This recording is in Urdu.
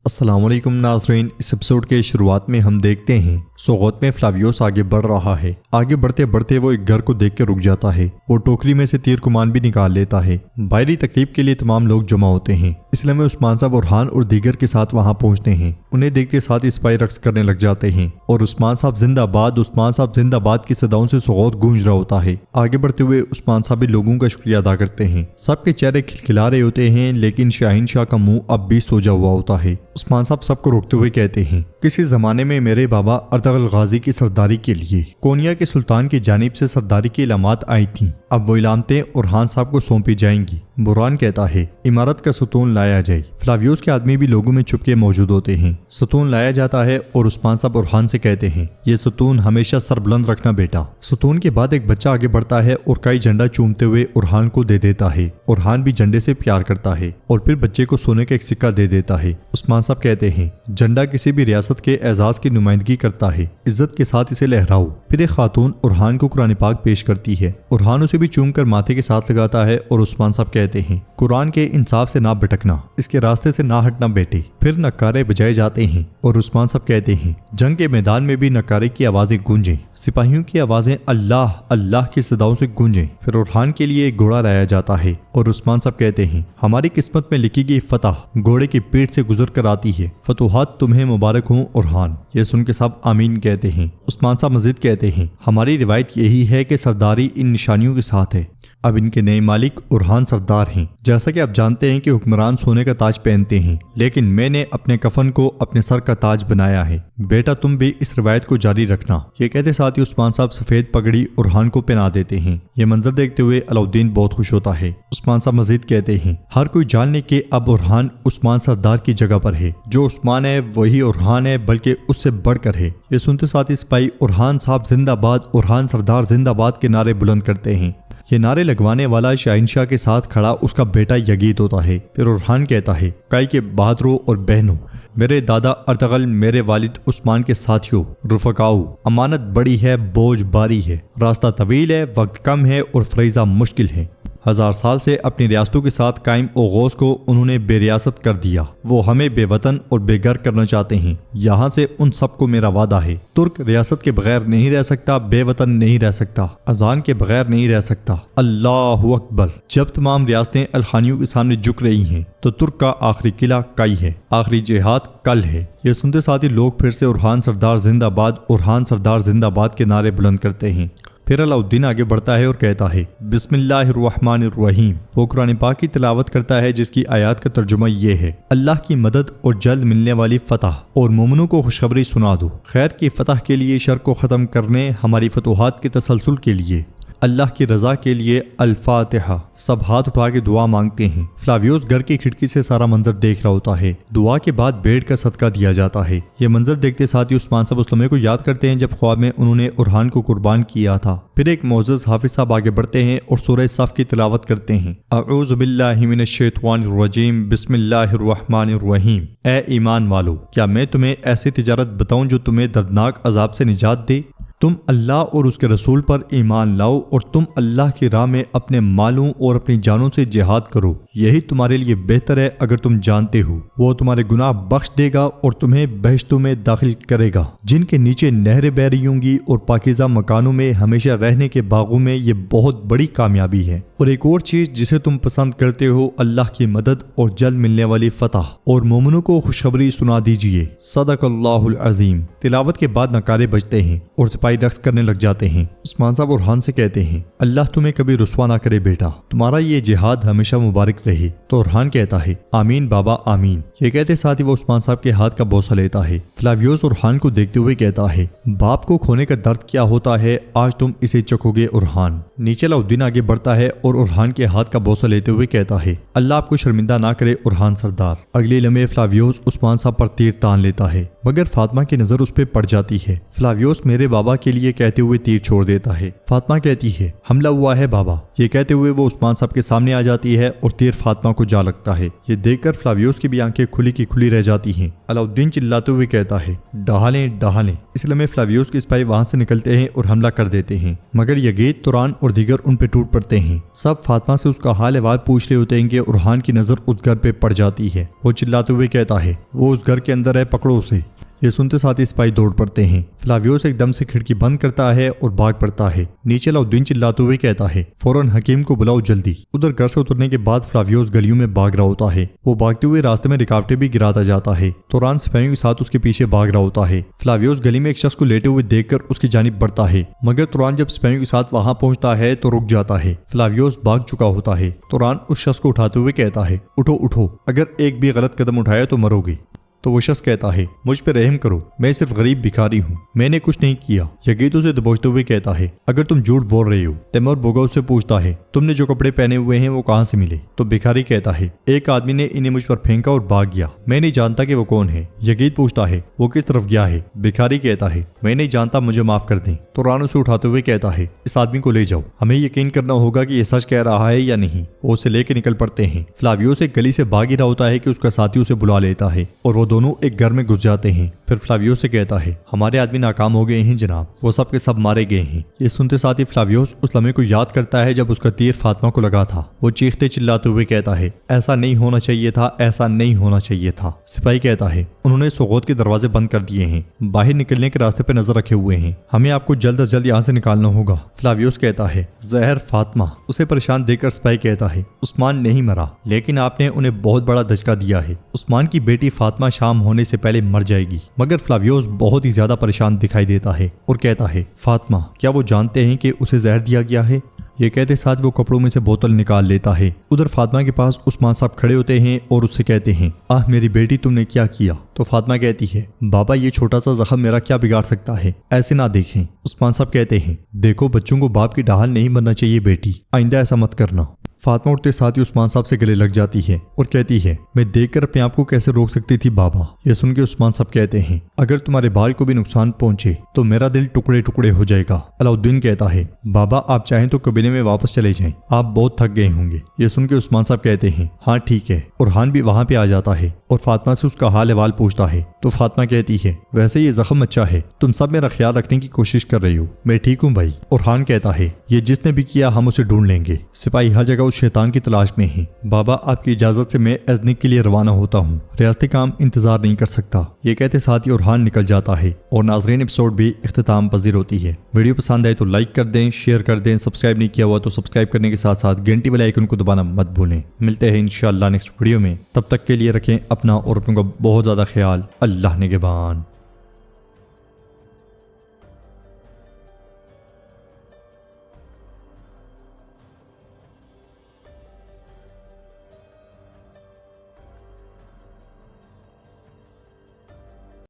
السلام علیکم ناظرین، اس ایپیسوڈ کے شروعات میں ہم دیکھتے ہیں سوغوت میں فلاویوس آگے بڑھ رہا ہے۔ آگے بڑھتے بڑھتے وہ ایک گھر کو دیکھ کے رک جاتا ہے۔ وہ ٹوکری میں سے تیر کمان بھی نکال لیتا ہے۔ باہری تقریب کے لیے تمام لوگ جمع ہوتے ہیں۔ اس لیے میں عثمان صاحب اورحان اور دیگر کے ساتھ وہاں پہنچتے ہیں۔ انہیں دیکھتے ساتھ سپاہی رقص کرنے لگ جاتے ہیں اور عثمان صاحب زندہ باد، عثمان صاحب زندہ باد کی صداؤں سے سوغوت گونج رہا ہوتا ہے۔ آگے بڑھتے ہوئے عثمان صاحب بھی لوگوں کا شکریہ ادا کرتے ہیں۔ سب کے چہرے کھلکھلا رہے ہوتے ہیں، لیکن شاہین شاہ کا منہ اب بھی سوجا ہوا ہوتا ہے۔ عثمان صاحب سب کو روکتے ہوئے کہتے ہیں، کسی زمانے میں میرے بابا ارطغرل غازی کی سرداری کے لیے کونیا کے سلطان کی جانب سے سرداری کی علامات آئی تھیں۔ اب وہ علامتیں اورحان صاحب کو سونپی جائیں گی۔ بران کہتا ہے، عمارت کا ستون لایا جائے۔ فلاویوس کے آدمی بھی لوگوں میں چھپ کے موجود ہوتے ہیں۔ ستون لایا جاتا ہے اور عثمان صاحب اورحان سے کہتے ہیں، یہ ستون ہمیشہ سر بلند رکھنا بیٹا۔ ستون کے بعد ایک بچہ آگے بڑھتا ہے اور کئی جھنڈا چومتے ہوئے اورحان کو دے دیتا ہے۔ اورحان بھی جھنڈے سے پیار کرتا ہے اور پھر بچے کو سونے کا ایک سکہ دے دیتا ہے۔ عثمان صاحب کہتے ہیں، جھنڈا کسی بھی ریاست کے اعزاز کی نمائندگی کرتا ہے، عزت کے ساتھ اسے لہراؤ۔ پھر ایک خاتون اورحان کو قرآن پاک پیش کرتی ہے۔ اورحان اسے بھی چوم کر ماتھے کے ساتھ لگاتا ہے اور عثمان صاحب کہتے ہیں، قرآن کے انصاف سے نہ بھٹکنا، اس کے راستے سے نہ ہٹنا بیٹے۔ پھر نعرے بجائے جاتے ہیں اور عثمان صاحب کہتے ہیں، جنگ کے میدان میں بھی نعرے کی آوازیں گونجیں، سپاہیوں کی آوازیں اللہ اللہ کی صداؤں سے گونجیں۔ پھر اورحان کے لیے ایک گھوڑا لایا جاتا ہے اور عثمان صاحب کہتے ہیں، ہماری قسمت میں لکھی گئی فتح گھوڑے کی پیٹھ سے گزر کر آتی ہے، فتوحات تمہیں مبارک ہوں اورحان۔ یہ سن کے سب آمین کہتے ہیں۔ عثمان صاحب مزید کہتے ہیں، ہماری روایت یہی ہے کہ سرداری ان نشانیوں کے ساتھ ہے۔ اب ان کے نئے مالک اورحان سردار ہیں۔ جیسا کہ آپ جانتے ہیں کہ حکمران سونے کا تاج پہنتے ہیں، لیکن میں نے اپنے کفن کو اپنے سر کا تاج بنایا ہے۔ بیٹا تم بھی اس روایت کو جاری رکھنا۔ یہ کہتے ساتھ ہی عثمان صاحب سفید پگڑی اورحان کو پہنا دیتے ہیں۔ یہ منظر دیکھتے ہوئے علاؤالدین بہت خوش ہوتا ہے۔ عثمان صاحب مزید کہتے ہیں، ہر کوئی جان لے کہ اب اورحان عثمان سردار کی جگہ پر ہے۔ جو عثمان ہے وہی اورحان ہے، بلکہ اس سے بڑھ کر ہے۔ یہ سنتے ساتھ ہی سپاہی اورحان صاحب زندہ باد، اورحان سردار زندہ باد کے نعرے بلند کرتے ہیں۔ یہ نعرے لگوانے والا شاہین شاہ کے ساتھ کھڑا اس کا بیٹا یگید ہوتا ہے۔ پھر اورحان کہتا ہے، کئی کے بہادروں اور بہنوں، میرے دادا ارطغرل، میرے والد عثمان کے ساتھیوں، رفقاؤ، امانت بڑی ہے، بوجھ باری ہے، راستہ طویل ہے، وقت کم ہے اور فریضہ مشکل ہے۔ 1000 سال سے اپنی ریاستوں کے ساتھ قائم اوغوز کو انہوں نے بے ریاست کر دیا۔ وہ ہمیں بے وطن اور بے گھر کرنا چاہتے ہیں۔ یہاں سے ان سب کو میرا وعدہ ہے، ترک ریاست کے بغیر نہیں رہ سکتا، بے وطن نہیں رہ سکتا، اذان کے بغیر نہیں رہ سکتا۔ اللہ اکبر۔ جب تمام ریاستیں الخانیوں کے سامنے جھک رہی ہیں تو ترک کا آخری قلعہ کئی ہے، آخری جہاد کل ہے۔ یہ سنتے ساتھ ہی لوگ پھر سے اورحان سردار زندہ باد، اورحان سردار زندہ باد کے نعرے بلند کرتے ہیں۔ پھر علاؤالدین آگے بڑھتا ہے اور کہتا ہے، بسم اللہ الرحمن الرحیم۔ وہ قرآن پاک کی تلاوت کرتا ہے جس کی آیات کا ترجمہ یہ ہے، اللہ کی مدد اور جلد ملنے والی فتح، اور مومنوں کو خوشخبری سنا دو، خیر کی فتح کے لیے، شر کو ختم کرنے، ہماری فتوحات کے تسلسل کے لیے، اللہ کی رضا کے لیے، الفاتحہ۔ سب ہاتھ اٹھا کے دعا مانگتے ہیں۔ فلاویوس گھر کی کھڑکی سے سارا منظر دیکھ رہا ہوتا ہے۔ دعا کے بعد بھیڑ کا صدقہ دیا جاتا ہے۔ یہ منظر دیکھتے ساتھ ہی عثمان صاحب اس لمحے کو یاد کرتے ہیں جب خواب میں انہوں نے اورحان کو قربان کیا تھا۔ پھر ایک معزز حافظ صاحب آگے بڑھتے ہیں اور سورہ صف کی تلاوت کرتے ہیں، اعوذ باللہ من الشیطان الرجیم، بسم اللہ الرحمن الرحیم۔ اے ایمان والو، کیا میں تمہیں ایسی تجارت بتاؤں جو تمہیں دردناک عذاب سے نجات دے؟ تم اللہ اور اس کے رسول پر ایمان لاؤ اور تم اللہ کی راہ میں اپنے مالوں اور اپنی جانوں سے جہاد کرو، یہی تمہارے لیے بہتر ہے اگر تم جانتے ہو۔ وہ تمہارے گناہ بخش دے گا اور تمہیں بہشتوں میں داخل کرے گا، جن کے نیچے نہریں بہہ رہی ہوں گی، اور پاکیزہ مکانوں میں ہمیشہ رہنے کے باغوں میں۔ یہ بہت بڑی کامیابی ہے۔ اور ایک اور چیز جسے تم پسند کرتے ہو، اللہ کی مدد اور جلد ملنے والی فتح، اور مومنوں کو خوشخبری سنا دیجئے۔ صدق اللہ العظیم۔ تلاوت کے بعد نعرے بجتے ہیں اور سپاہی رقص کرنے لگ جاتے ہیں۔ عثمان صاحب اورحان سے کہتے ہیں، اللہ تمہیں کبھی رسوا نہ کرے بیٹا، تمہارا یہ جہاد ہمیشہ مبارک رہے۔ تو اورحان کہتا ہے، آمین بابا آمین۔ یہ کہتے ساتھ ہی وہ عثمان صاحب کے ہاتھ کا بوسہ لیتا ہے۔ فلاویوس اورحان کو دیکھتے ہوئے کہتا ہے، باپ کو کھونے کا درد کیا ہوتا ہے، آج تم اسے چکھو گے اورحان۔ نیچے علاؤالدین آگے بڑھتا ہے اور اورحان کے ہاتھ کا بوسہ لیتے ہوئے کہتا ہے، اللہ آپ کو شرمندہ نہ کرے اورحان سردار۔ اگلے لمحے فلاویوس عثمان صاحب پر تیر تان لیتا ہے، مگر فاطمہ کی نظر اس پہ پڑ جاتی ہے۔ فلاویوس میرے بابا کے لیے کہتے ہوئے تیر چھوڑ دیتا ہے۔ فاطمہ کہتی ہے، حملہ ہوا ہے بابا۔ یہ کہتے ہوئے وہ عثمان صاحب کے سامنے آ جاتی ہے اور تیر فاطمہ کو جا لگتا ہے۔ یہ دیکھ کر فلاویوس کی بھی آنکھیں کھلی کی کھلی رہ جاتی ہیں۔ علاؤالدین چلاتے ہوئے کہتا ہے ڈہالیں ڈہالیں۔ اس لمحے فلاویوس کے سپاہی وہاں سے نکلتے ہیں اور حملہ کر دیتے ہیں، مگر یگید، توران اور دیگر ان پہ ٹوٹ پڑتے ہیں۔ سب فاطمہ سے اس کا حال احوال پوچھ رہے ہوتے ہیں کہ اورحان کی نظر اس گھر پہ پڑ جاتی ہے۔ وہ چلاتے ہوئے کہتا ہے وہ اس گھر کے اندر ہے، پکڑو اسے۔ یہ سنتے ساتھ ہی سپاہی دوڑ پڑتے ہیں۔ فلاویوس ایک دم سے کھڑکی بند کرتا ہے اور بھاگ پڑتا ہے۔ نیچے علاؤالدین چلاتے ہوئے کہتا ہے فوراً حکیم کو بلاؤ جلدی۔ ادھر گھر سے اترنے کے بعد فلاویوس گلیوں میں بھاگ رہا ہوتا ہے۔ وہ بھاگتے ہوئے راستے میں رکاوٹیں بھی گراتا جاتا ہے۔ توران سپاہیوں کے ساتھ اس کے پیچھے بھاگ رہا ہوتا ہے۔ فلاویوس گلی میں ایک شخص کو لیٹے ہوئے دیکھ کر اس کی جانب بڑھتا ہے، مگر توران جب سپاہیوں کے ساتھ وہاں پہنچتا ہے تو رک جاتا ہے۔ فلاویوس بھاگ چکا ہوتا ہے۔ توران اس شخص کو اٹھاتے ہوئے کہتا ہے اٹھو اٹھو، اگر ایک بھی غلط قدم اٹھایا تو مرو گے۔ تو وہ شخص کہتا ہے مجھ پہ رحم کرو، میں صرف غریب بھکاری ہوں، میں نے کچھ نہیں کیا۔ یگید اسے دبوچتے ہوئے کہتا ہے اگر تم جھوٹ بول رہے ہو۔ تیمور بوگا اس سے پوچھتا ہے تم نے جو کپڑے پہنے ہوئے ہیں وہ کہاں سے ملے؟ تو بھکاری کہتا ہے ایک آدمی نے انہیں مجھ پر پھینکا اور بھاگ گیا، میں نہیں جانتا کہ وہ کون ہے۔ یگید پوچھتا ہے وہ کس طرف گیا ہے؟ بھکاری کہتا ہے میں نہیں جانتا، مجھے معاف کر دیں۔ توران اسے اٹھاتے ہوئے کہتا ہے اس آدمی کو لے جاؤ، ہمیں یقین کرنا ہوگا کہ یہ سچ کہہ رہا ہے یا نہیں۔ وہ اسے لے کے نکل پڑتے ہیں۔ فلاویوس ایک گلی سے بھاگ ہی رہا ہوتا ہے کہ اس کا ساتھی اسے بلا لیتا ہے اور وہ دونوں ایک گھر میں گھس جاتے ہیں۔ پھر فلاویوس سے کہتا ہے ہمارے آدمی ناکام ہو گئے ہیں جناب، وہ سب کے سب مارے گئے ہیں۔ یہ سنتے ساتھ ہی فلاویوس اس لمحے کو یاد کرتا ہے جب اس کا تیر فاطمہ کو لگا تھا۔ وہ چیختے چلاتے ہوئے کہتا ہے ایسا نہیں ہونا چاہیے تھا، ایسا نہیں ہونا چاہیے تھا۔ سپاہی کہتا ہے انہوں نے سوغوت کے دروازے بند کر دیے ہیں، باہر نکلنے کے راستے پہ نظر رکھے ہوئے ہیں، ہمیں آپ کو جلد از جلد یہاں سے نکالنا ہوگا۔ فلاویوس کہتا ہے زہر فاطمہ۔ اسے پریشان دیکھ کر سپاہی کہتا ہے عثمان نہیں مرا، لیکن آپ نے انہیں بہت بڑا دھچکا دیا ہے۔ عثمان کی بیٹی فاطمہ شام ہونے سے پہلے مر جائے گی۔ مگر فلاویوس بہت ہی زیادہ پریشان دکھائی دیتا ہے اور کہتا ہے فاطمہ کیا وہ جانتے ہیں کہ اسے زہر دیا گیا ہے؟ یہ کہتے ساتھ وہ کپڑوں میں سے بوتل نکال لیتا ہے۔ ادھر فاطمہ کے پاس عثمان صاحب کھڑے ہوتے ہیں اور اس سے کہتے ہیں آہ میری بیٹی تم نے کیا کیا؟ تو فاطمہ کہتی ہے بابا یہ چھوٹا سا زخم میرا کیا بگاڑ سکتا ہے، ایسے نہ دیکھیں۔ عثمان صاحب کہتے ہیں دیکھو بچوں کو باپ کی ڈھال نہیں بننا چاہیے بیٹی، آئندہ ایسا مت کرنا۔ فاطمہ اٹھتے ساتھ ہی عثمان صاحب سے گلے لگ جاتی ہے اور کہتی ہے میں دیکھ کر اپنے آپ کو کیسے روک سکتی تھی بابا۔ یہ سن کے عثمان صاحب کہتے ہیں اگر تمہارے بال کو بھی نقصان پہنچے تو میرا دل ٹکڑے ٹکڑے ہو جائے گا۔ علاؤالدین کہتا ہے بابا آپ چاہیں تو قبیلے میں واپس چلے جائیں، آپ بہت تھک گئے ہوں گے۔ یہ سن کے عثمان صاحب کہتے ہیں ہاں ٹھیک ہے۔ اورحان بھی وہاں پہ آ جاتا ہے اور فاطمہ سے اس کا حال احوال پوچھتا ہے۔ تو فاطمہ کہتی ہے ویسے یہ زخم اچھا ہے، تم سب میرا خیال رکھنے کی کوشش کر رہی ہو، میں ٹھیک ہوں بھائی۔ اورحان کہتا ہے یہ جس نے بھی کیا ہم اسے ڈھونڈ لیں گے، سپاہی ہر جگہ اس شیطان کی تلاش میں ہیں۔ بابا آپ کی اجازت سے میں ایزنک کے لیے روانہ ہوتا ہوں، ریاستی کام انتظار نہیں کر سکتا۔ یہ کہتے ساتھ ہی اورحان نکل جاتا ہے اور ناظرین ایپیسوڈ بھی اختتام پذیر ہوتی ہے۔ ویڈیو پسند آئے تو لائک کر دیں، شیئر کر دیں، سبسکرائب نہیں کیا ہوا تو سبسکرائب کرنے کے ساتھ ساتھ گھنٹی والے آئیکن کو دبانا مت بھولیں۔ ملتے ہیں انشاءاللہ نیکسٹ ویڈیو میں، تب تک کے لیے رکھیں اپنا اور اپنوں کا بہت زیادہ خیال۔ اللہ نگہبان۔